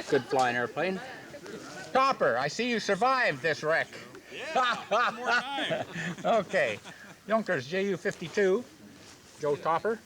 Good flying airplane. Topper, I see you survived this wreck. Yeah, one more time. Okay. Junkers JU-52, Joe Topper.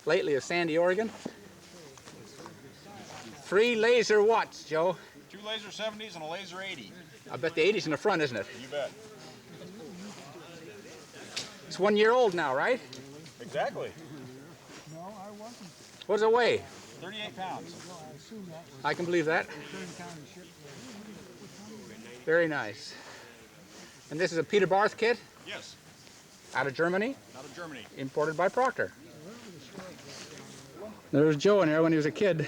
Lately of Sandy, Oregon. 3 laser watts, Joe. 2 laser 70s and a laser 80. I bet the 80's in the front, isn't it? You bet. It's 1 year old now, right? Exactly. No, I wasn't. What does it weigh? 38 pounds. I assume that was I can believe that. 30 county ship. Very nice. And this is a Peter Barth kit Yes, out of Germany, out of Germany. imported by Proctor. There's Joe in there when he was a kid.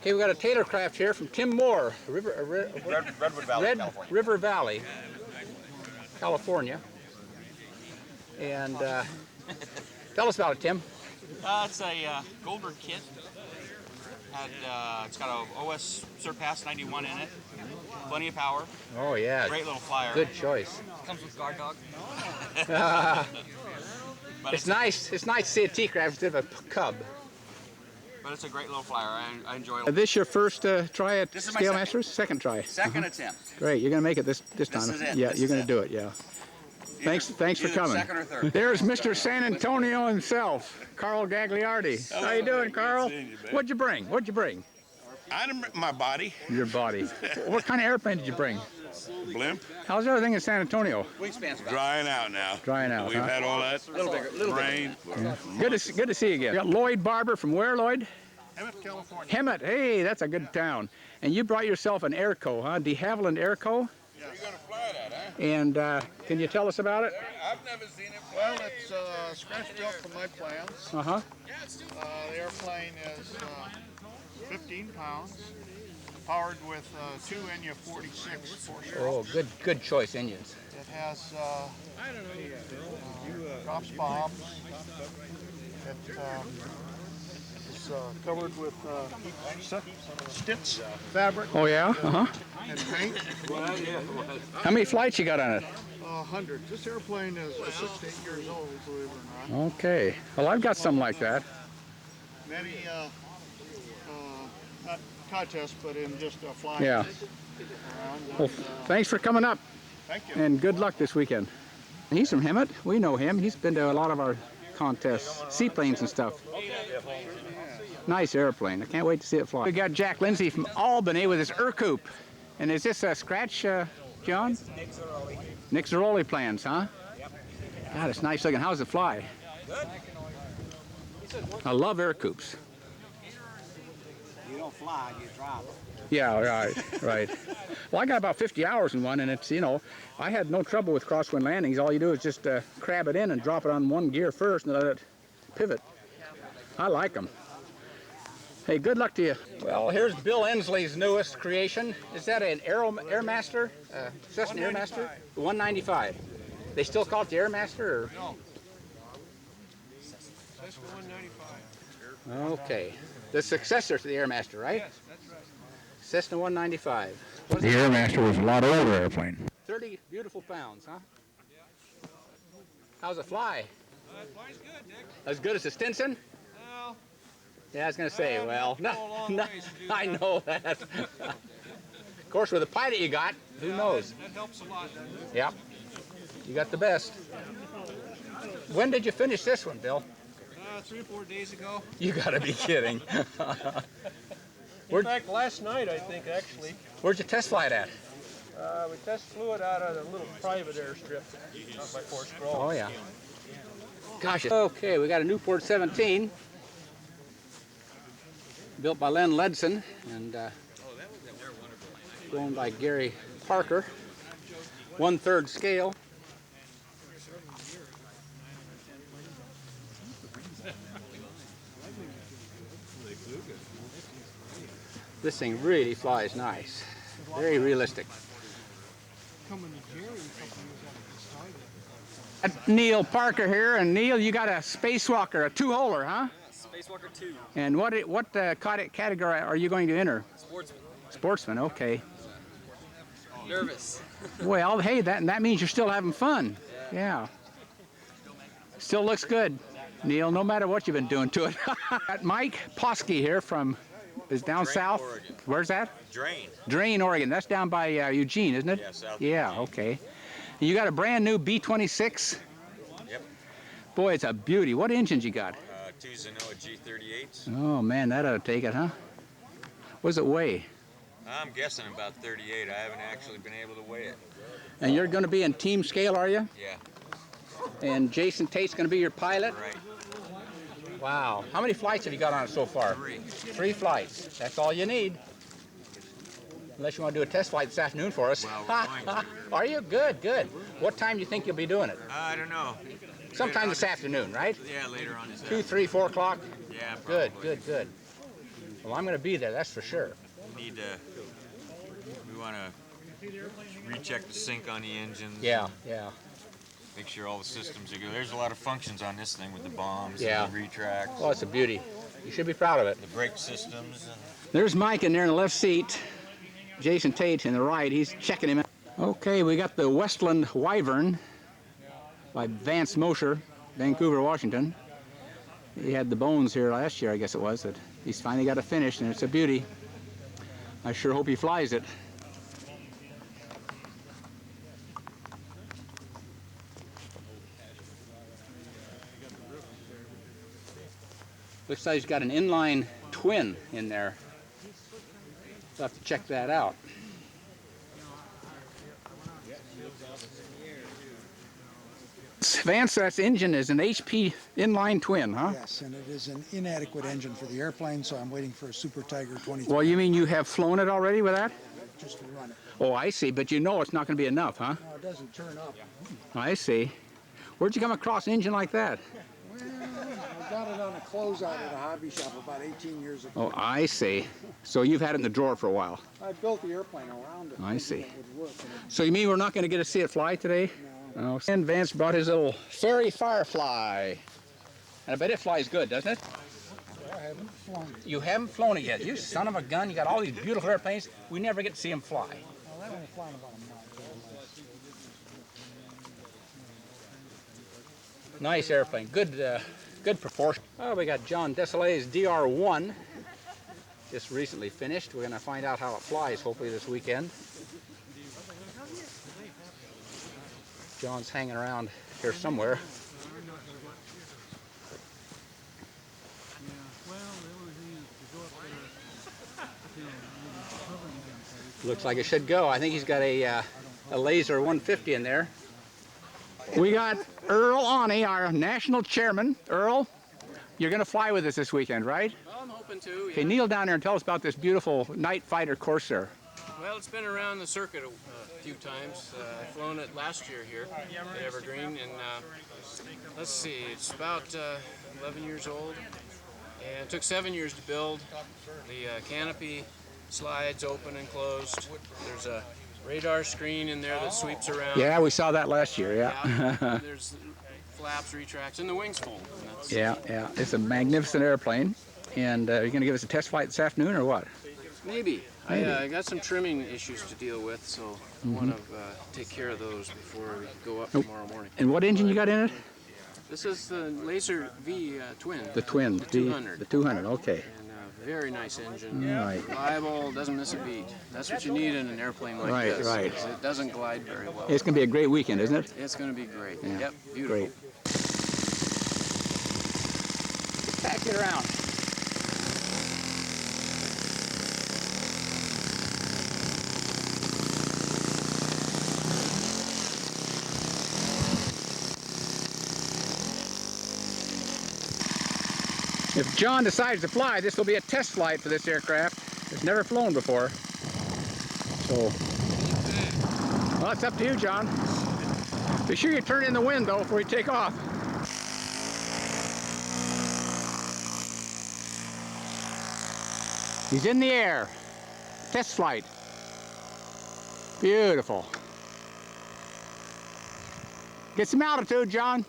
Okay, we got a Taylorcraft here from Tim Moore, Redwood Valley, California. River Valley, California. And tell us about it, Tim. It's a Goldberg kit. It's got a OS Surpass 91 in it. Plenty of power. Oh yeah, Great little flyer. good choice. Comes with guard dog. But It's nice. It's nice to see a T-Craft instead of a Cub. But it's a great little flyer. I enjoy it. Is this your first try at This is my Scale second. Masters? Second try. Second attempt. Great. You're gonna make it this time. is it. Yeah, This you're is gonna it. do it. Yeah. Thanks for Either coming. second or third. There's Mr. San Antonio himself, Carl Gagliardi. How you doing, Carl? What'd you bring? What'd you bring? My body, Your body. What kind of airplane did you bring? blimp, How's everything in San Antonio? Wingspan's about. drying out now. Drying out, We've huh? had all that rain. Good to see you again. You got Lloyd Barber from where, Lloyd? Hemet, California. Hemet. Hey, that's a good town. And you brought yourself an Airco, huh? De Havilland Airco. You're gonna fly that, huh? And can you tell us about it? I've never seen it Well, it's scratch built from my plans. Uh-huh. The airplane is 15 pounds, powered with 2 NU-46 4-stroke. Oh, good choice, engines. It has drops bombs. It is covered with Stitz fabric Oh yeah? Uh-huh. and paint. How many flights you got on it? 100. This airplane is 6 to 8 years old, believe it or not. Okay. Well, I've got something like that. Many, not contests, but in just flying Yeah. around. Well, thanks for coming up, Thank you. and good luck this weekend. He's from Hemet. We know him. He's been to a lot of our contests, seaplanes and stuff. Nice airplane. I can't wait to see it fly. We got Jack Lindsay from Albany with his Ercoup. And is this a scratch, John? Nick Zeroli plans, huh? God, it's nice looking. How's it fly? Good. I love Ercoups. You don't fly, you drop. Yeah, right, right. Well, I got about 50 hours in one, and it's, you know, I had no trouble with crosswind landings. All you do is just crab it in and drop it on one gear first and let it pivot. I like them. Hey, good luck to you. Well, here's Bill Ensley's newest creation. Is that an Airmaster? Cessna Airmaster? 195. They still call it the Airmaster? Or? No. Cessna 195. Okay. The successor to the Airmaster, right? Yes, that's right. Cessna 195. The Airmaster was a lot older airplane. 30 beautiful pounds, huh? How's it fly? It flies good, Nick. As good as the Stinson? Well, Yeah, I was going to say, well, go a long ways to do I that. know that. Of course, with the pilot you got, who knows? that helps a lot, doesn't it? Yep. You got the best. When did you finish this one, Bill? 3 or 4 days ago. You got to be kidding. In fact, last night, I think, actually, Where'd you test fly it at? we test flew it out of a little private airstrip out by Fort Scroll. Oh, yeah. Gosh. Okay, we got a Newport 17. Built by Len Ledson and owned by Gary Parker. 1/3 scale. This thing really flies nice. Very realistic. Neil Parker here, and Neil, you got a Spacewalker, a 2-holer, huh? Spacewalker 2. And what category are you going to enter? Sportsman. Sportsman, okay. Nervous. Well, hey, that means you're still having fun. Yeah. Still looks good, Neil, no matter what you've been doing to it. Got Mike Poskey here is down south. Oregon. Where's that? Drain. Drain, Oregon. That's down by Eugene, isn't it? Yeah, south. Yeah, okay. You got a brand new B26? Yep. Boy, it's a beauty. What engines you got? 2 Zenoa G38s. Oh, man, that ought to take it, huh? What does it weigh? I'm guessing about 38. I haven't actually been able to weigh it. And you're going to be in team scale, are you? Yeah. And Jason Tate's going to be your pilot? Right. Wow. How many flights have you got on it so far? 3. 3 flights. That's all you need. Unless you want to do a test flight this afternoon for us. Well, we're going to. Are you? Good, good. What time do you think you'll be doing it? I don't know. Sometime this afternoon, right? Yeah, later on this 2, 3, 4 o'clock? Yeah, Good, probably. good, good. Well, I'm going to be there, that's for sure. We want to recheck the sync on the engines. Yeah, yeah. Make sure all the systems are good. There's a lot of functions on this thing with the bombs Yeah. and the retracts, Well, it's a beauty. You should be proud of it. the brake systems. And There's Mike in there in the left seat. Jason Tate in the right. He's checking him out. Okay, we got the Westland Wyvern by Vance Mosher, Vancouver, Washington. He had the bones here last year, I guess it was, that he's finally got it finished, and it's a beauty. I sure hope he flies it. Looks like he's got an inline twin in there. We'll have to check that out. Vance, that engine is an HP inline twin, huh? Yes, and it is an inadequate engine for the airplane, so I'm waiting for a Super Tiger 23 Well, you mean you have flown it already with that? just to run it. Oh, I see, but you know it's not going to be enough, huh? No, it doesn't turn up. I see. Where'd you come across an engine like that? Well, I got it on a closeout at a hobby shop about 18 years ago. Oh, I see. So you've had it in the drawer for a while. I built the airplane around it. I thinking see. it would work, and So you mean we're not going to get to see it fly today? No. And Vance brought his little Fairy Firefly. And I bet it flies good, doesn't it? I haven't flown it. You haven't flown it yet. You son of a gun. You got all these beautiful airplanes. We never get to see them fly. Well, that only flown about a month. Nice airplane. Good proportion. Oh, we got John Desalay's DR1. Just recently finished. We're going to find out how it flies hopefully this weekend. John's hanging around here somewhere. Looks like it should go. I think he's got a laser 150 in there. We got Earl Awney, our national chairman. Earl, you're going to fly with us this weekend, right? Well, I'm hoping to. Okay, Yeah. kneel down there and tell us about this beautiful night fighter Corsair. Well, it's been around the circuit a few times. I've flown it last year here at Evergreen, and let's see, it's about 11 years old, and it took 7 years to build. The canopy slides open and closed. There's a radar screen in there that sweeps around. Yeah, we saw that last year, yeah. There's flaps, retracts, and the wings fold. And that's, Yeah, yeah. It's a magnificent airplane. And you're going to give us a test flight this afternoon or what? Maybe. Maybe. I got some trimming issues to deal with, so I want to take care of those before we go up tomorrow morning. And what engine you got in it? This is the Laser V twin. The twin. The 200. The 200, okay. And very nice engine. Right. Reliable, doesn't miss a beat. That's what you need in an airplane like Right, this. right. It doesn't glide very well. It's going to be a great weekend, isn't it? It's going to be great. Yeah. Yep, beautiful. Great. Pack it around. If John decides to fly, this will be a test flight for this aircraft. It's never flown before. So, well, it's up to you, John. Be sure you turn in the wind, though, before you take off. He's in the air. Test flight. Beautiful. Get some altitude, John.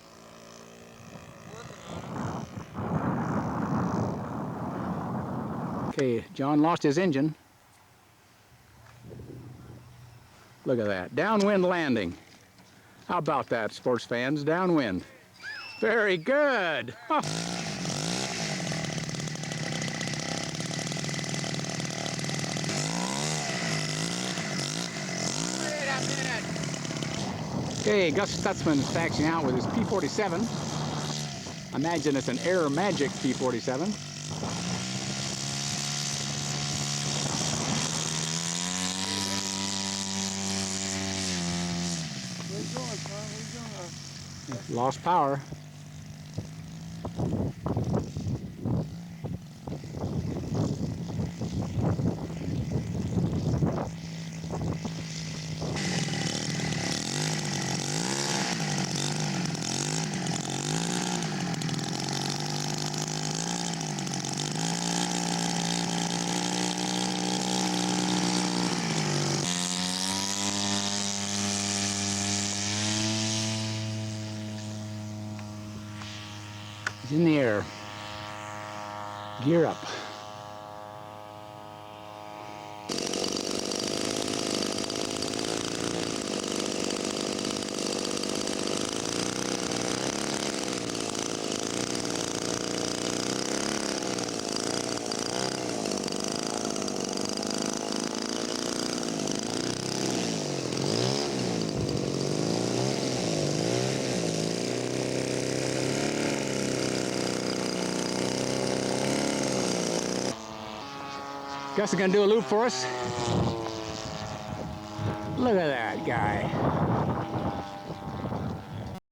Okay, John lost his engine. Look at that. Downwind landing. How about that, sports fans? Downwind. Very good. Huh. Okay, Gus Stutzman's taxiing out with his P-47. Imagine it's an Air Magic P-47. Where you going, son? Where you going? Lost power. He's in the air. Gear up. Gus is gonna do a loop for us. Look at that guy.